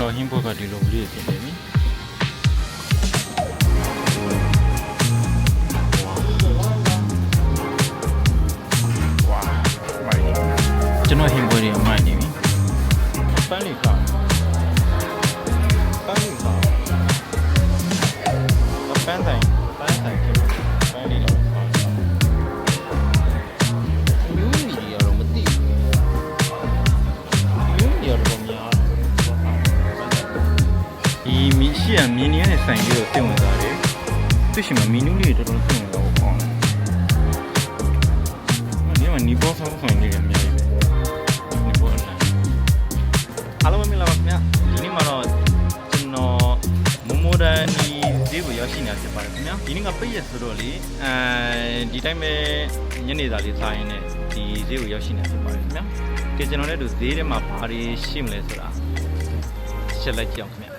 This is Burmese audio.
တော့ဟင်းဘောကဒီလိုလေးဖြစ်နေပြီဝါမိုင်းကျွန်တော်ဟင်းဘောတွေမိုင်းနေပြီပန်းလေးကပန်းလေးကပန်းတိုင်းပန်းလေးတော့မျိုးမီဒီယာတော့မသိဘူးမျိုးမီဒီယာတော့များဒီမီရှိရမင်းနေရတဲ့ဆိုင်လေးကိုတင်ဝင်သွားတယ်သူရှိမှာမီနူးလေးတော်တော်တင်ဝင်တော့ပေါ့ဒီမှာနီဘောဆောင်းဆိုင်လေးကများတယ်နီဘောနဲ့အားလုံးမင်္ဂလာပါခင်ဗျာဒီနေ့မှာတော့ကျွန်တော်မိုဒန်ဒီဈေးကိုရောက်ရှိနေတာဖြစ်ပါတယ်ခင်ဗျာဒီနေ့ကပိတ်ရဆိုတော့လေဒီတိုင်းပဲညနေစာလေးစားရင်းနဲ့ဒီဈေးကိုရောက်ရှိနေတာဖြစ်ပါတယ်ခင်ဗျာကဲကျွန်တော်လည်းတို့ဈေးထဲမှာဘာတွေရှိမလဲဆိုတာချက်လိုက်ကြည့်အောင်ခင်ဗျာ